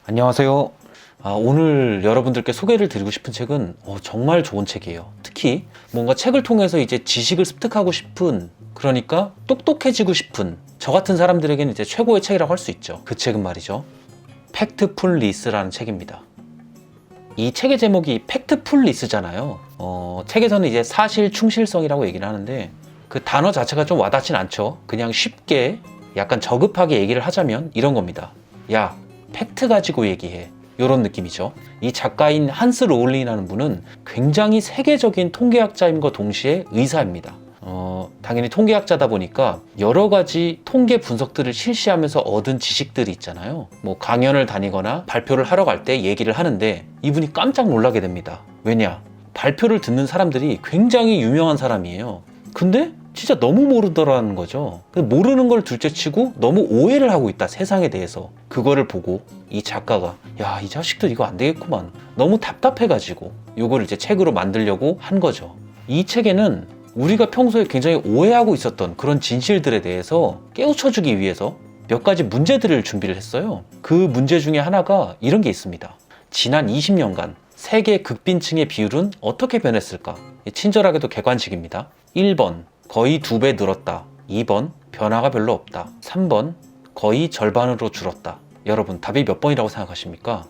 안녕하세요. 오늘 여러분들께 소개를 드리고 싶은 책은 정말 좋은 책이에요. 특히 뭔가 책을 통해서 이제 지식을 습득하고 싶은, 그러니까 똑똑해지고 싶은 저 같은 사람들에게는 이제 최고의 책이라고 할 수 있죠. 그 책은 말이죠, 팩트풀리스라는 책입니다. 이 책의 제목이 팩트풀리스잖아요. 책에서는 이제 사실 충실성이라고 얘기를 하는데 그 단어 자체가 좀 와닿진 않죠. 그냥 쉽게 약간 저급하게 얘기를 하자면 이런 겁니다. 야, 팩트 가지고 얘기해. 이런 느낌이죠. 이 작가인 한스 로울링이라는 분은 굉장히 세계적인 통계학자임과 동시에 의사입니다. 당연히 통계학자다 보니까 여러 가지 통계 분석들을 실시하면서 얻은 지식들이 있잖아요. 뭐 강연을 다니거나 발표를 하러 갈 때 얘기를 하는데 이분이 깜짝 놀라게 됩니다. 왜냐? 발표를 듣는 사람들이 굉장히 유명한 사람이에요. 근데 진짜 너무 모르더라는 거죠. 모르는 걸 둘째치고 너무 오해를 하고 있다, 세상에 대해서. 그거를 보고 이 작가가 야, 이 자식들 이거 안 되겠구만, 너무 답답해가지고 이거를 이제 책으로 만들려고 한 거죠. 이 책에는 우리가 평소에 굉장히 오해하고 있었던 그런 진실들에 대해서 깨우쳐주기 위해서 몇 가지 문제들을 준비를 했어요. 그 문제 중에 하나가 이런 게 있습니다. 지난 20년간 세계 극빈층의 비율은 어떻게 변했을까? 친절하게도 객관식입니다. 1번, 거의 2배 늘었다. 2번, 변화가 별로 없다. 3번, 거의 절반으로 줄었다. 여러분, 답이 몇 번이라고 생각하십니까?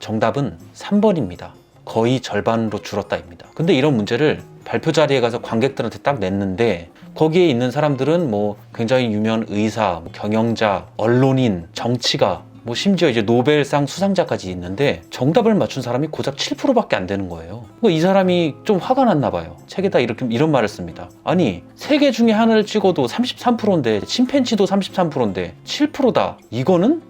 정답은 3번입니다. 거의 절반으로 줄었다입니다. 근데 이런 문제를 발표 자리에 가서 관객들한테 딱 냈는데 거기에 있는 사람들은 뭐 굉장히 유명한 의사, 경영자, 언론인, 정치가, 뭐 심지어 이제 노벨상 수상자까지 있는데 정답을 맞춘 사람이 고작 7%밖에 안 되는 거예요. 이 사람이 좀 화가 났나 봐요. 책에다 이런 말을 씁니다. 아니, 세 개 중에 하나를 찍어도 33%인데, 침팬지도 33%인데 7%다. 이거는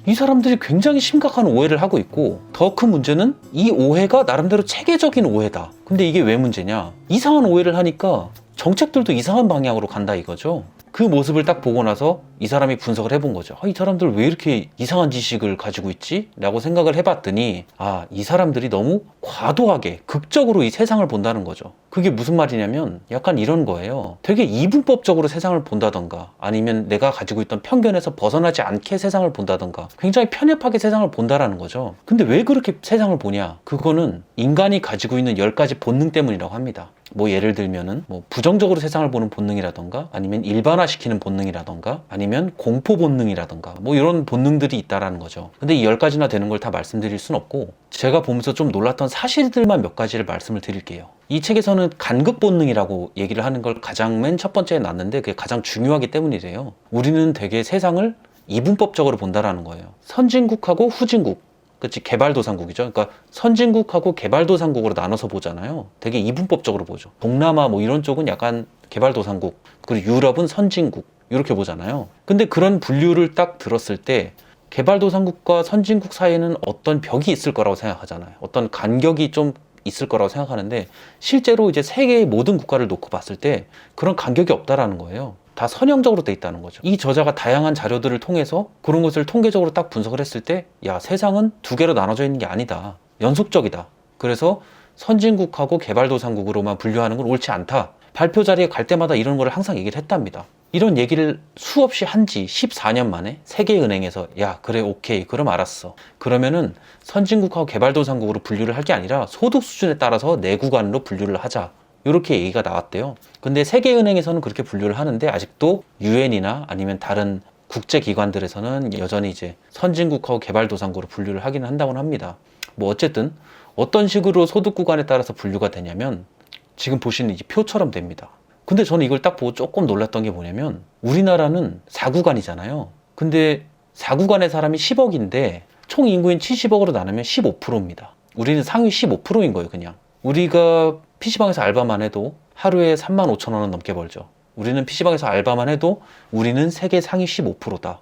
이 사람들이 굉장히 심각한 오해를 하고 있고, 더 큰 문제는 이 오해가 나름대로 체계적인 오해다. 근데 이게 왜 문제냐? 이상한 오해를 하니까 정책들도 이상한 방향으로 간다 이거죠. 그 모습을 딱 보고 나서 이 사람이 분석을 해본 거죠. 이 사람들 왜 이렇게 이상한 지식을 가지고 있지? 라고 생각을 해봤더니 이 사람들이 너무 과도하게 극적으로 이 세상을 본다는 거죠. 그게 무슨 말이냐면 약간 이런 거예요. 되게 이분법적으로 세상을 본다던가, 아니면 내가 가지고 있던 편견에서 벗어나지 않게 세상을 본다던가, 굉장히 편협하게 세상을 본다라는 거죠. 근데 왜 그렇게 세상을 보냐? 그거는 인간이 가지고 있는 10가지 본능 때문이라고 합니다. 뭐 예를 들면은 뭐 부정적으로 세상을 보는 본능이라던가, 아니면 일반화시키는 본능이라던가, 아니면 공포 본능이라던가, 뭐 이런 본능들이 있다라는 거죠. 근데 이 10가지나 되는 걸 다 말씀드릴 순 없고, 제가 보면서 좀 놀랐던 사실들만 몇 가지를 말씀을 드릴게요. 이 책에서는 간극 본능이라고 얘기를 하는 걸 가장 맨 첫 번째에 놨는데 그게 가장 중요하기 때문이래요. 우리는 되게 세상을 이분법적으로 본다라는 거예요. 선진국하고 후진국, 그치, 개발도상국이죠. 그러니까 선진국하고 개발도상국으로 나눠서 보잖아요. 되게 이분법적으로 보죠. 동남아 뭐 이런 쪽은 약간 개발도상국, 그리고 유럽은 선진국, 이렇게 보잖아요. 근데 그런 분류를 딱 들었을 때 개발도상국과 선진국 사이에는 어떤 벽이 있을 거라고 생각하잖아요. 어떤 간격이 좀 있을 거라고 생각하는데, 실제로 이제 세계의 모든 국가를 놓고 봤을 때 그런 간격이 없다라는 거예요. 다 선형적으로 돼 있다는 거죠. 이 저자가 다양한 자료들을 통해서 그런 것을 통계적으로 딱 분석을 했을 때, 야, 세상은 두 개로 나눠져 있는 게 아니다, 연속적이다. 그래서 선진국하고 개발도상국으로만 분류하는 건 옳지 않다. 발표 자리에 갈 때마다 이런 거를 항상 얘기를 했답니다. 이런 얘기를 수없이 한 지 14년 만에 세계은행에서 야, 그래, 오케이, 그럼 알았어. 그러면은 선진국하고 개발도상국으로 분류를 할 게 아니라 소득 수준에 따라서 내 구간으로 분류를 하자, 이렇게 얘기가 나왔대요. 근데 세계은행에서는 그렇게 분류를 하는데 아직도 유엔이나 아니면 다른 국제기관들에서는 여전히 이제 선진국하고 개발도상국으로 분류를 하기는 한다고 합니다. 뭐 어쨌든 어떤 식으로 소득 구간에 따라서 분류가 되냐면 지금 보시는 이 표처럼 됩니다. 근데 저는 이걸 딱 보고 조금 놀랐던 게 뭐냐면, 우리나라는 4구간이잖아요. 근데 4구간의 사람이 10억인데 총 인구인 70억으로 나누면 15%입니다. 우리는 상위 15%인 거예요, 그냥. 우리가 PC방에서 알바만 해도 하루에 35,000원은 넘게 벌죠. 우리는 PC방에서 알바만 해도 우리는 세계 상위 15%다.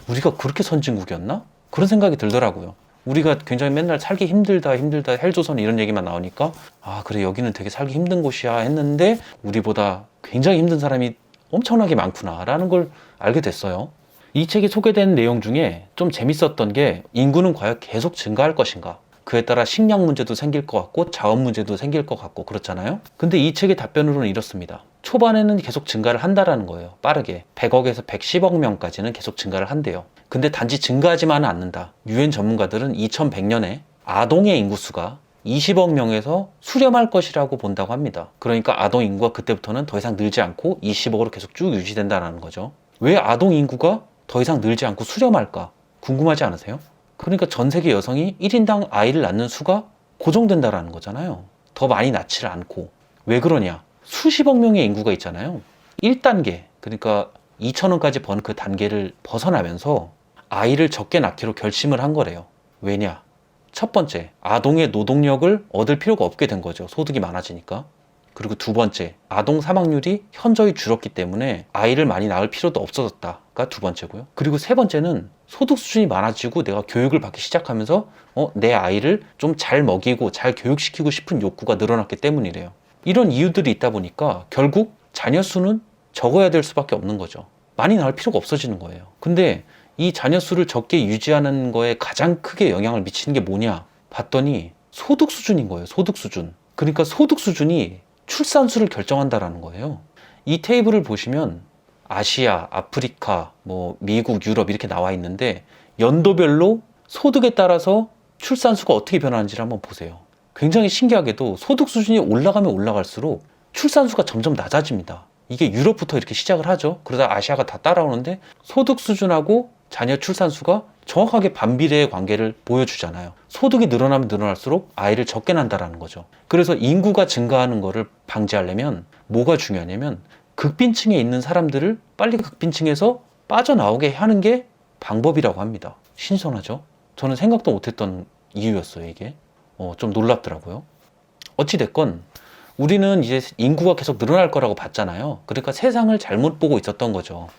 우리가 그렇게 선진국이었나? 그런 생각이 들더라고요. 우리가 굉장히 맨날 살기 힘들다 헬조선 이런 얘기만 나오니까 그래, 여기는 되게 살기 힘든 곳이야 했는데 우리보다 굉장히 힘든 사람이 엄청나게 많구나 라는 걸 알게 됐어요. 이 책에 소개된 내용 중에 좀 재밌었던 게, 인구는 과연 계속 증가할 것인가? 그에 따라 식량 문제도 생길 것 같고 자원 문제도 생길 것 같고 그렇잖아요. 근데 이 책의 답변으로는 이렇습니다. 초반에는 계속 증가를 한다라는 거예요. 빠르게 100억에서 110억 명까지는 계속 증가를 한대요. 근데 단지 증가하지만은 않는다. 유엔 전문가들은 2100년에 아동의 인구수가 20억 명에서 수렴할 것이라고 본다고 합니다. 그러니까 아동 인구가 그때부터는 더 이상 늘지 않고 20억으로 계속 쭉 유지된다는 거죠. 왜 아동 인구가 더 이상 늘지 않고 수렴할까? 궁금하지 않으세요? 그러니까 전 세계 여성이 1인당 아이를 낳는 수가 고정된다라는 거잖아요. 더 많이 낳지를 않고. 왜 그러냐? 수십억 명의 인구가 있잖아요. 1단계, 그러니까 2,000원까지 번 그 단계를 벗어나면서 아이를 적게 낳기로 결심을 한 거래요. 왜냐? 첫 번째, 아동의 노동력을 얻을 필요가 없게 된 거죠. 소득이 많아지니까. 그리고 두 번째, 아동 사망률이 현저히 줄었기 때문에 아이를 많이 낳을 필요도 없어졌다가 두 번째고요. 그리고 세 번째는 소득 수준이 많아지고 내가 교육을 받기 시작하면서 내 아이를 좀 잘 먹이고 잘 교육시키고 싶은 욕구가 늘어났기 때문이래요. 이런 이유들이 있다 보니까 결국 자녀 수는 적어야 될 수밖에 없는 거죠. 많이 낳을 필요가 없어지는 거예요. 근데 이 자녀 수를 적게 유지하는 거에 가장 크게 영향을 미치는 게 뭐냐 봤더니 소득 수준인 거예요. 소득 수준. 그러니까 소득 수준이 출산수를 결정한다라는 거예요. 이 테이블을 보시면 아시아, 아프리카, 미국, 유럽 이렇게 나와 있는데 연도별로 소득에 따라서 출산수가 어떻게 변하는지를 한번 보세요. 굉장히 신기하게도 소득 수준이 올라가면 올라갈수록 출산수가 점점 낮아집니다. 이게 유럽부터 이렇게 시작을 하죠. 그러다 아시아가 다 따라오는데 소득 수준하고 자녀 출산수가 정확하게 반비례의 관계를 보여주잖아요. 소득이 늘어나면 늘어날수록 아이를 적게 낳는다라는 거죠. 그래서 인구가 증가하는 거를 방지하려면 뭐가 중요하냐면 극빈층에 있는 사람들을 빨리 극빈층에서 빠져나오게 하는 게 방법이라고 합니다. 신선하죠? 저는 생각도 못했던 이유였어요, 이게. 좀 놀랍더라고요. 어찌됐건 우리는 이제 인구가 계속 늘어날 거라고 봤잖아요. 그러니까 세상을 잘못 보고 있었던 거죠.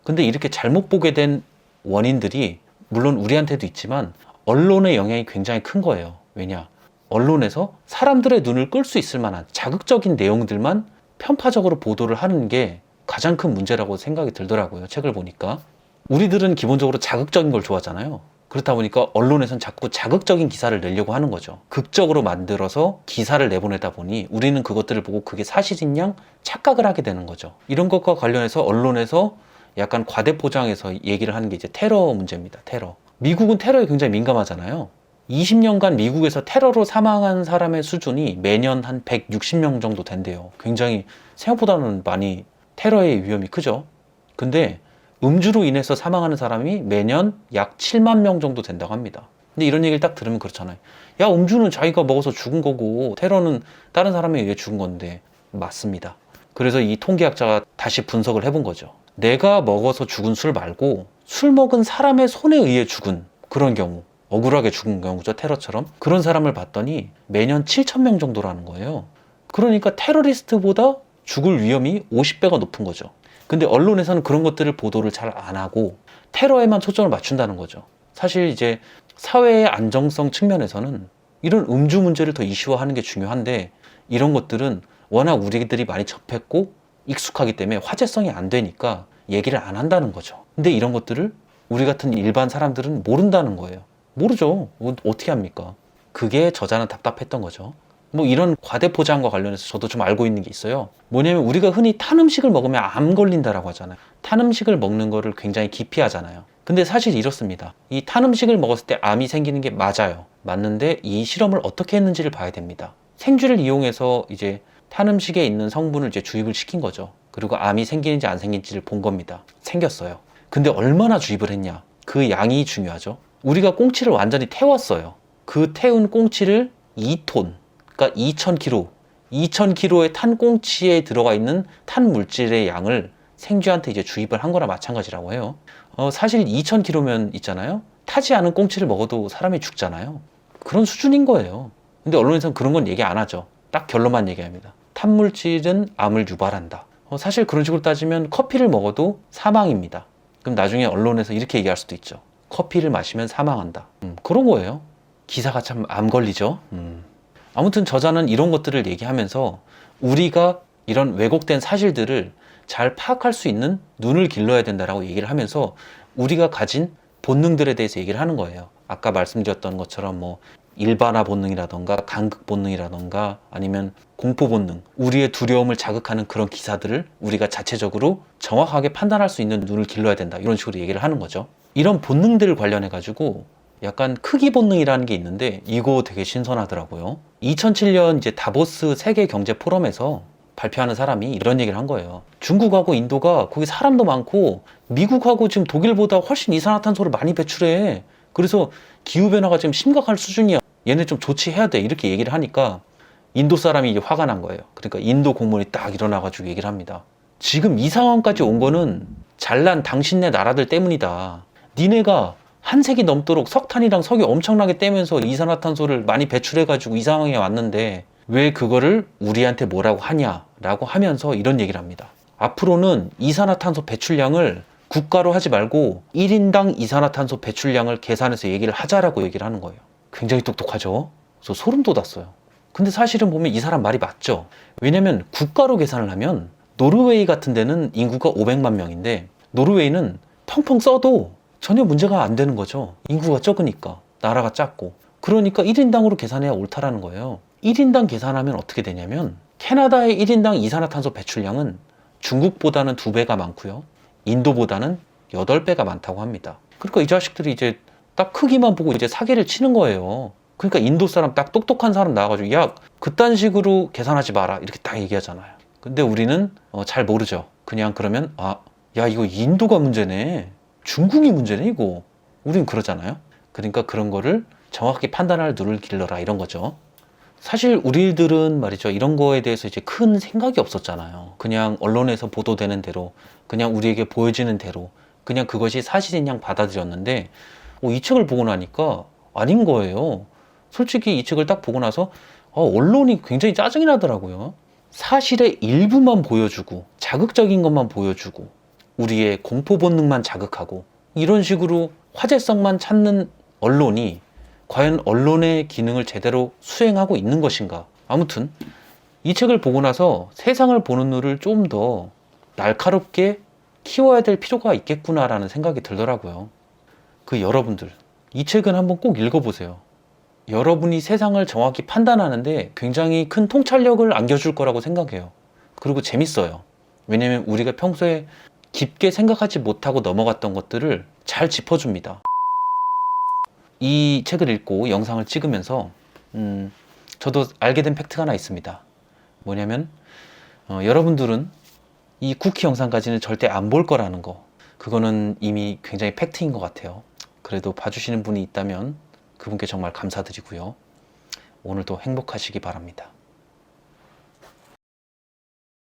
근데 이렇게 잘못 보게 된 원인들이 물론 우리한테도 있지만 언론의 영향이 굉장히 큰 거예요. 왜냐? 언론에서 사람들의 눈을 끌 수 있을 만한 자극적인 내용들만 편파적으로 보도를 하는 게 가장 큰 문제라고 생각이 들더라고요. 책을 보니까. 우리들은 기본적으로 자극적인 걸 좋아하잖아요. 그렇다 보니까 언론에선 자꾸 자극적인 기사를 내려고 하는 거죠. 극적으로 만들어서 기사를 내보내다 보니 우리는 그것들을 보고 그게 사실인 양 착각을 하게 되는 거죠. 이런 것과 관련해서 언론에서 약간 과대포장해서 얘기를 하는 게 이제 테러 문제입니다. 테러. 미국은 테러에 굉장히 민감하잖아요. 20년간 미국에서 테러로 사망한 사람의 수준이 매년 한 160명 정도 된대요. 굉장히 생각보다는 많이 테러의 위험이 크죠. 근데 음주로 인해서 사망하는 사람이 매년 약 7만 명 정도 된다고 합니다. 근데 이런 얘기를 딱 들으면 그렇잖아요. 야, 음주는 자기가 먹어서 죽은 거고 테러는 다른 사람에 의해 죽은 건데. 맞습니다. 그래서 이 통계학자가 다시 분석을 해본 거죠. 내가 먹어서 죽은 술 말고 술 먹은 사람의 손에 의해 죽은 그런 경우, 억울하게 죽은 경우죠. 테러처럼. 그런 사람을 봤더니 매년 7,000명 정도라는 거예요. 그러니까 테러리스트보다 죽을 위험이 50배가 높은 거죠. 근데 언론에서는 그런 것들을 보도를 잘 안 하고 테러에만 초점을 맞춘다는 거죠. 사실 이제 사회의 안정성 측면에서는 이런 음주 문제를 더 이슈화하는 게 중요한데 이런 것들은 워낙 우리들이 많이 접했고 익숙하기 때문에 화제성이 안 되니까 얘기를 안 한다는 거죠. 근데 이런 것들을 우리 같은 일반 사람들은 모른다는 거예요. 모르죠. 어떻게 합니까? 그게 저자는 답답했던 거죠. 이런 과대포장과 관련해서 저도 좀 알고 있는 게 있어요. 뭐냐면 우리가 흔히 탄 음식을 먹으면 암 걸린다라고 하잖아요. 탄 음식을 먹는 거를 굉장히 기피하잖아요. 근데 사실 이렇습니다. 이 탄 음식을 먹었을 때 암이 생기는 게 맞아요. 맞는데 이 실험을 어떻게 했는지를 봐야 됩니다. 생쥐를 이용해서 이제 탄 음식에 있는 성분을 이제 주입을 시킨 거죠. 그리고 암이 생기는지 안 생기는지를 본 겁니다. 생겼어요. 근데 얼마나 주입을 했냐? 그 양이 중요하죠. 우리가 꽁치를 완전히 태웠어요. 그 태운 꽁치를 2톤, 그러니까 2,000kg, 2,000kg의 탄 꽁치에 들어가 있는 탄 물질의 양을 생쥐한테 이제 주입을 한 거나 마찬가지라고 해요. 사실 2,000kg면 있잖아요. 타지 않은 꽁치를 먹어도 사람이 죽잖아요. 그런 수준인 거예요. 근데 언론에서는 그런 건 얘기 안 하죠. 딱 결론만 얘기합니다. 탄물질은 암을 유발한다. 사실 그런 식으로 따지면 커피를 먹어도 사망입니다. 그럼 나중에 언론에서 이렇게 얘기할 수도 있죠. 커피를 마시면 사망한다. 그런 거예요. 기사가 참 암 걸리죠. 아무튼 저자는 이런 것들을 얘기하면서 우리가 이런 왜곡된 사실들을 잘 파악할 수 있는 눈을 길러야 된다라고 얘기를 하면서 우리가 가진 본능들에 대해서 얘기를 하는 거예요. 아까 말씀드렸던 것처럼 일반화 본능이라던가 간극 본능이라던가 아니면 공포 본능, 우리의 두려움을 자극하는 그런 기사들을 우리가 자체적으로 정확하게 판단할 수 있는 눈을 길러야 된다, 이런 식으로 얘기를 하는 거죠. 이런 본능들을 관련해 가지고 약간 크기 본능이라는 게 있는데 이거 되게 신선하더라고요. 2007년 이제 다보스 세계 경제 포럼에서 발표하는 사람이 이런 얘기를 한 거예요. 중국하고 인도가 거기 사람도 많고 미국하고 지금 독일보다 훨씬 이산화탄소를 많이 배출해. 그래서 기후변화가 지금 심각할 수준이야. 얘네 좀 조치해야 돼. 이렇게 얘기를 하니까 인도 사람이 이제 화가 난 거예요. 그러니까 인도 공무원이 딱 일어나가지고 얘기를 합니다. 지금 이 상황까지 온 거는 잘난 당신네 나라들 때문이다. 니네가 한 세기 넘도록 석탄이랑 석유 엄청나게 떼면서 이산화탄소를 많이 배출해가지고 이 상황에 왔는데 왜 그거를 우리한테 뭐라고 하냐라고 하면서 이런 얘기를 합니다. 앞으로는 이산화탄소 배출량을 국가로 하지 말고 1인당 이산화탄소 배출량을 계산해서 얘기를 하자라고 얘기를 하는 거예요. 굉장히 똑똑하죠? 그래서 소름 돋았어요. 근데 사실은 보면 이 사람 말이 맞죠. 왜냐면 국가로 계산을 하면 노르웨이 같은 데는 인구가 500만 명인데 노르웨이는 펑펑 써도 전혀 문제가 안 되는 거죠. 인구가 적으니까, 나라가 작고. 그러니까 1인당으로 계산해야 옳다라는 거예요. 1인당 계산하면 어떻게 되냐면 캐나다의 1인당 이산화탄소 배출량은 중국보다는 2배가 많고요, 인도보다는 8배가 많다고 합니다. 그러니까 이 자식들이 이제 딱 크기만 보고 이제 사기를 치는 거예요. 그러니까 인도 사람 딱 똑똑한 사람 나와가지고 야, 그딴 식으로 계산하지 마라, 이렇게 딱 얘기하잖아요. 근데 우리는 잘 모르죠. 그냥 그러면 야, 이거 인도가 문제네, 중국이 문제네 이거, 우린 그러잖아요. 그러니까 그런 거를 정확하게 판단할 눈을 길러라, 이런 거죠. 사실 우리들은 말이죠, 이런 거에 대해서 이제 큰 생각이 없었잖아요. 그냥 언론에서 보도되는 대로, 그냥 우리에게 보여지는 대로 그냥 그것이 사실인 양 받아들였는데 이 책을 보고 나니까 아닌 거예요. 솔직히 이 책을 딱 보고 나서 언론이 굉장히 짜증이 나더라고요. 사실의 일부만 보여주고 자극적인 것만 보여주고 우리의 공포 본능만 자극하고 이런 식으로 화제성만 찾는 언론이 과연 언론의 기능을 제대로 수행하고 있는 것인가. 아무튼 이 책을 보고 나서 세상을 보는 눈을 좀 더 날카롭게 키워야 될 필요가 있겠구나라는 생각이 들더라고요. 여러분들, 이 책은 한번 꼭 읽어보세요. 여러분이 세상을 정확히 판단하는데 굉장히 큰 통찰력을 안겨줄 거라고 생각해요. 그리고 재밌어요. 왜냐면 우리가 평소에 깊게 생각하지 못하고 넘어갔던 것들을 잘 짚어줍니다. 이 책을 읽고 영상을 찍으면서 저도 알게 된 팩트가 하나 있습니다. 뭐냐면 여러분들은 이 쿠키 영상까지는 절대 안 볼 거라는 거, 그거는 이미 굉장히 팩트인 것 같아요. 그래도 봐주시는 분이 있다면 그분께 정말 감사드리고요. 오늘도 행복하시기 바랍니다.